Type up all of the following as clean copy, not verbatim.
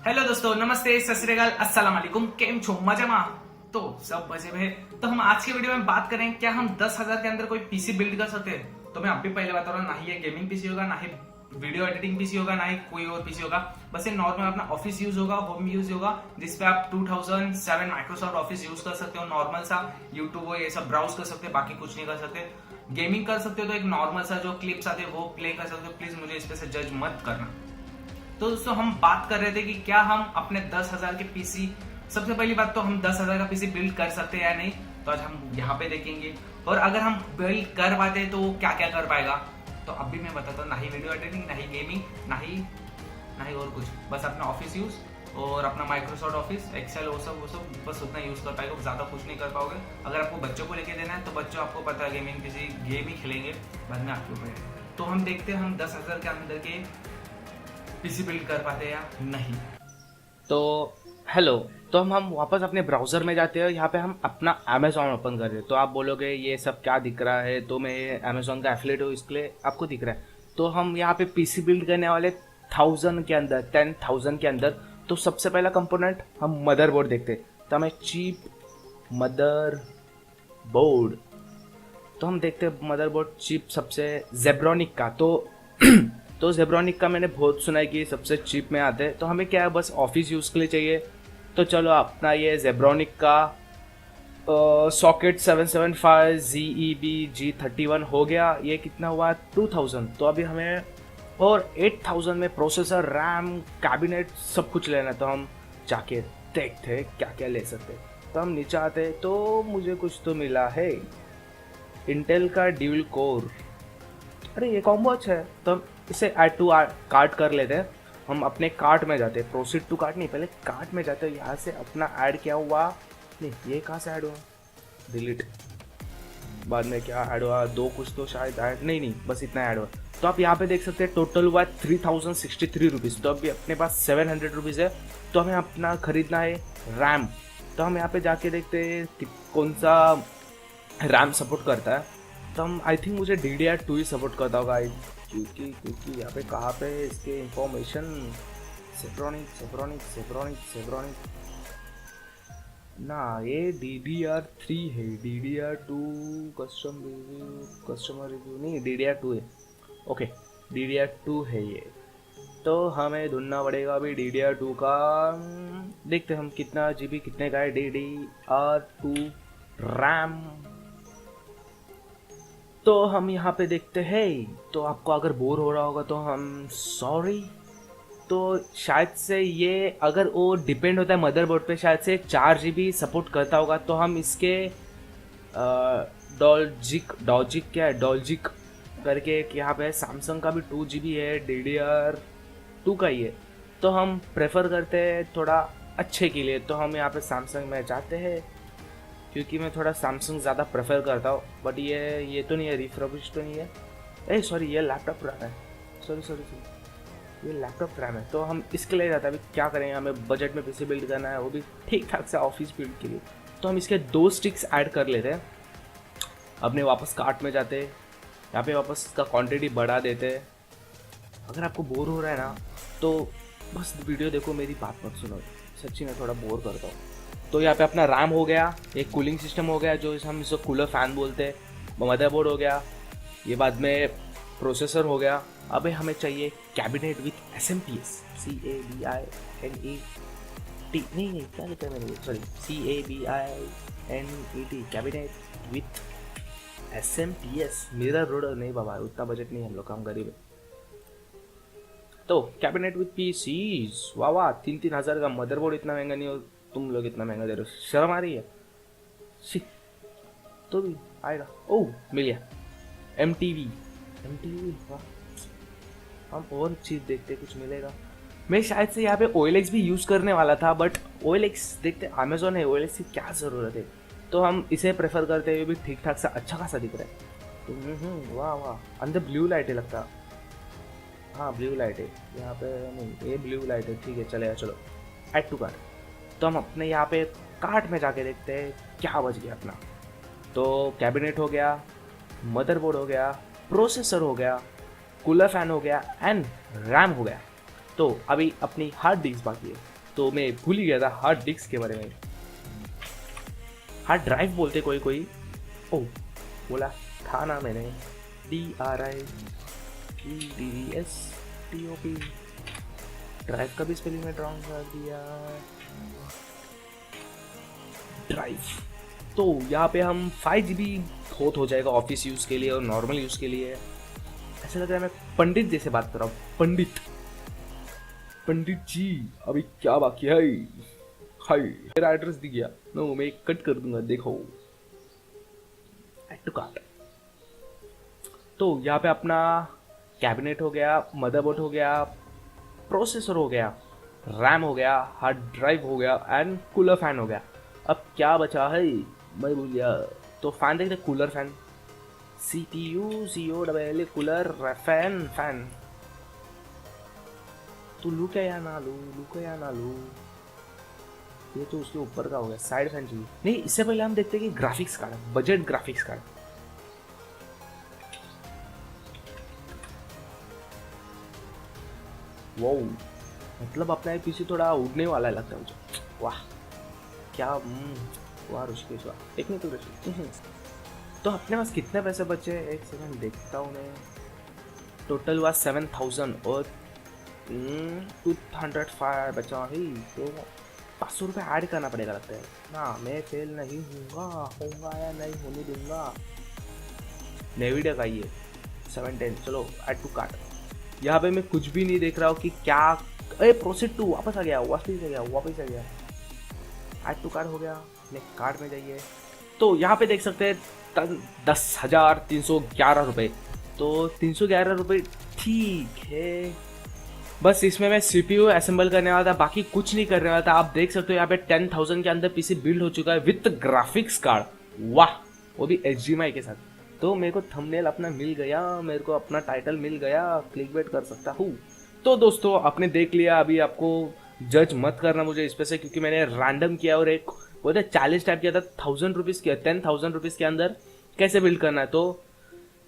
Hello दोस्तों, नमस्ते, सत श्री अकाल, अस्सलाम वालेकुम। केम छो मजामा? तो सब मजे में है। तो हम आज के वीडियो में बात करें क्या हम 10,000 के अंदर कोई पीसी बिल्ड कर सकते हैं। तो मैं अभी पहले बता रहा हूँ, ना ही ये गेमिंग पीसी होगा, ना ही वीडियो एडिटिंग पीसी होगा, ना ही कोई और पीसी होगा। बस ये नॉर्मल अपना ऑफिस यूज होगा, होम यूज होगा, जिसपे आप 2007 माइक्रोसॉफ्ट ऑफिस यूज कर सकते हो। नॉर्मल सा यूट्यूब हो ये सब ब्राउज कर सकते हो, बाकी कुछ नहीं कर सकते। गेमिंग कर सकते हो तो एक नॉर्मल सा जो क्लिप्स आते हैं वो प्ले कर सकते हो। प्लीज मुझे इस पे से जज मत करना। तो दोस्तों हम बात कर रहे थे कि क्या हम अपने 10,000 के पीसी, सबसे पहली बात तो हम 10,000 का पीसी बिल्ड कर सकते हैं या नहीं, तो आज हम यहाँ पे देखेंगे। और अगर हम बिल्ड कर पाते तो क्या क्या कर पाएगा, तो अभी मैं बताता हूँ। ना ही वीडियो एडिटिंग, ना ही गेमिंग, ना ही और कुछ, बस अपना ऑफिस यूज और अपना माइक्रोसॉफ्ट ऑफिस एक्सेल वो सब बस उतना यूज कर पाएगा, ज्यादा कुछ नहीं कर पाओगे। अगर आपको बच्चों को लेके देना है तो बच्चों आपको पता है गेमिंग पीसी गेम ही खेलेंगे, बाद में आपके ऊपर। तो हम देखते हैं हम 10,000 के अंदर के पीसी बिल्ड कर पाते हैं या नहीं। तो हेलो। तो हम वापस अपने ब्राउज़र में जाते हैं। यहाँ पे हम अपना अमेज़ॉन ओपन कर रहे हैं। तो आप बोलोगे ये सब क्या दिख रहा है, तो मैं अमेज़ॉन का एफिलिएट हूँ इसलिए आपको दिख रहा है। तो हम यहाँ पे पीसी बिल्ड करने वाले 1000 के अंदर 10,000 के अंदर। तो सबसे पहला कंपोनेंट हम मदरबोर्ड देखते हैं। तो हमें चीप मदर बोर्ड, तो हम देखते हैं मदरबोर्ड चीप सबसे जेब्रॉनिक का। तो जेब्रॉनिक का मैंने बहुत सुना है कि सबसे चीप में आते हैं। तो हमें क्या है, बस ऑफिस यूज़ के लिए चाहिए। तो चलो अपना ये जेब्रॉनिक का सॉकेट 775 ZEB G31 हो गया। ये कितना हुआ, 2000। तो अभी हमें और 8000 में प्रोसेसर, रैम, कैबिनेट सब कुछ लेना है। तो हम जाके देखते हैं क्या क्या ले सकते हैं। तो हम नीचे आते हैं तो मुझे कुछ तो मिला है, इंटेल का ड्यूल कोर। अरे ये कॉम्बो अच्छा है, तो हम इसे ऐड टू कार्ट कर लेते हैं। हम अपने कार्ट में जाते हैं, प्रोसीड टू कार्ट नहीं, पहले कार्ट में जाते हैं। यहाँ से अपना ऐड क्या हुआ, नहीं ये कहाँ से ऐड हुआ, डिलीट। बाद में क्या ऐड हुआ, दो कुछ तो शायद ऐड नहीं, बस इतना ऐड हुआ। तो आप यहाँ पे देख सकते हैं टोटल हुआ 3063 रुपीज़। तो अभी अपने पास 700 रुपीज़ है। तो हमें अपना खरीदना है रैम। तो हम यहाँ पे जाके देखते हैं कि कौन सा रैम सपोर्ट करता है। तो हम आई थिंक मुझे DDR2 ही सपोर्ट करता होगा, क्योंकि यहाँ पे कहाँ पे इसके इंफॉर्मेशन, सेफ्रॉनिक ना, ये DDR3 है। DDR2 कस्टमर रिव्यू नहीं, DDR2 है। ओके, DDR2 है ये। तो हमें ढूंढना पड़ेगा अभी DDR2 का। देखते हम कितना GB कितने का है DDR2 रैम। तो हम यहाँ पे देखते हैं। तो आपको अगर बोर हो रहा होगा तो हम सॉरी। तो शायद से ये, अगर वो डिपेंड होता है मदरबोर्ड पे, शायद से 4 GB सपोर्ट करता होगा। तो हम इसके डॉल्जिक करके एक यहाँ पे सैमसंग का भी 2 GB है, DDR2 का ही है। तो हम प्रेफर करते हैं थोड़ा अच्छे के लिए। तो हम यहाँ पे सैमसंग में जाते हैं, क्योंकि मैं थोड़ा सैमसंग ज़्यादा प्रेफर करता हूँ। बट ये तो नहीं है, रिफ्रबिश तो नहीं है। सॉरी, ये लैपटॉप रैम है। सॉरी, ये लैपटॉप रैम है। तो हम इसके लिए जाते हैं। अभी क्या करेंगे, हमें बजट में पीसी बिल्ड करना है, वो भी ठीक ठाक से ऑफिस बिल्ड के लिए। तो हम इसके 2 स्टिक्स ऐड कर लेते हैं। अपने वापस कार्ट में जाते हैं, यहाँ पे वापस इसका क्वान्टिटी बढ़ा देते हैं। अगर आपको बोर हो रहा है ना, तो बस वीडियो देखो, मेरी बात मत सुनो। सच्ची में थोड़ा बोर करता हूँ। तो यहाँ पे अपना रैम हो गया, एक कूलिंग सिस्टम हो गया जो हम इसको कूलर फैन बोलते हैं, मदरबोर्ड हो गया, ये बाद में प्रोसेसर हो गया। अब हमें चाहिए कैबिनेट विथ SMPS, CABINET, नहीं क्या लिखा है मैंने, sorry, CABINET, cabinet with SMPS। Mirror road नहीं बाबा, उतना बजट नहीं, हम लोग काम गरीब है। तो कैबिनेट विथ PCs, वाह 3-3 हज़ार का मदरबोर्ड, इतना महंगा नहीं हो, तुम लोग इतना महंगा दे रहे हो, शर्म आ रही है। तो भी आएगा। ओह मिल गया, MTV, वाह। हम और चीज़ देखते कुछ मिलेगा। मैं शायद से यहाँ पे OLX भी यूज़ करने वाला था, बट OLX देखते, अमेजोन है, OLX की क्या ज़रूरत है। तो हम इसे प्रेफर करते हुए भी ठीक ठाक सा अच्छा खासा दिख रहा है। तो वाह, अंदर ब्लू लाइट है लगता। हाँ ब्लू लाइट है यहाँ पे, नहीं ये ब्लू लाइट है, ठीक है चलेगा। चलो ऐड टू कार्ट। तो हम अपने यहाँ पे कार्ट में जाके देखते हैं क्या बच गया अपना। तो कैबिनेट हो गया, मदरबोर्ड हो गया, प्रोसेसर हो गया, कूलर फैन हो गया एंड रैम हो गया। तो अभी अपनी हार्ड डिस्क बाकी है। तो मैं भूल ही गया था हार्ड डिस्क के बारे में। हार्ड ड्राइव बोलते कोई कोई। ओ बोला था ना मैंने, DRIVESTOP। ड्राइव का भी स्पेलिंग में रॉन्ग कर दिया। ड्राइव। तो यहाँ पे हम 5 GB बहुत हो जाएगा ऑफिस यूज़ के लिए और नॉर्मल यूज़ के लिए। ऐसा लग रहा है मैं पंडित जैसे बात कर रहा हूँ। पंडित जी अभी क्या बाकी है? हाय मेरा एड्रेस दिख गया। नो मैं कट कर दूंगा, देखो ऐड टू कार्ट। तो यहाँ पे अपना कैबिनेट हो गया, मदरबोर्ड हो गया, प्रोसेसर हो गया, रैम हो गया, हार्ड ड्राइव हो गया एंड कूलर फैन हो गया। अब क्या बचा है मैं भूल गया। तो फैन देखते, cooler fan, CPU COLL cooler fan. तो लू क्या या ना लू, ये तो उसके ऊपर का हो गया। साइड फैन चाहिए नहीं। इससे पहले हम देखते हैं कि graphics card, budget graphics card. वो मतलब अपना ये पीछे थोड़ा उड़ने वाला लगता है मुझे। वाह क्या वाह ऋषिकेश वाह। एक मिनट तो ऋषिकेश। तो अपने पास कितने पैसे बचे? एक सेकंड देखता हूँ मैं। टोटल हुआ 7000 और 205 बचा ही। तो 500 रुपये ऐड करना पड़ेगा लगता है ना। मैं फेल नहीं होगा या नहीं होने दूंगा। नेविडा का ये 710। चलो ऐड टू कार्ट। यहाँ पे मैं कुछ भी नहीं देख रहा हूँ कि क्या। अरे प्रोसीड टू वापस आ गया। ऐड टू कार्ट हो गया। अपने कार्ड में जाइए तो यहाँ पे देख सकते हैं 10,311 रुपये। तो 311 रुपये ठीक है। बस इसमें मैं CPU असेंबल करने वाला था, बाकी कुछ नहीं करने वाला था। आप देख सकते हो यहाँ पे 10,000 के अंदर PC बिल्ड हो चुका है विथ ग्राफिक्स कार्ड। वाह वो भी HDMI के साथ। तो मेरे को थंबनेल अपना मिल गया, मेरे को अपना टाइटल मिल गया, क्लिकबेट कर सकता हूँ। तो दोस्तों आपने देख लिया। अभी आपको जज मत करना मुझे इस पे से, क्योंकि मैंने रैंडम किया और एक बोलते 40 टाइप किया था। 1000 रुपीज़ किया, 10,000 रुपीज़ के अंदर कैसे बिल्ड करना है। तो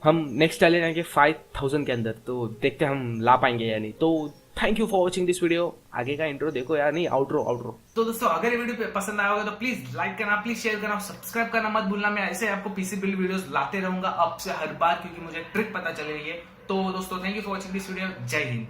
हम नेक्स्ट चैलेंज आएंगे 5000 के अंदर। तो देखते हैं हम ला पाएंगे या नहीं। तो thank you for watching this video. आगे का इंट्रो देखो यार, नहीं आउटरो। तो दोस्तों अगर ये वीडियो पसंद आया होगा तो प्लीज लाइक करना, प्लीज शेयर करना, सब्सक्राइब करना मत भूलना। मैं ऐसे आपको पीसी बिल्ड वीडियोस लाते रहूंगा अब से हर बार, क्योंकि मुझे ट्रिक पता चल रही है। तो दोस्तों thank you for watching this video. जय हिंद।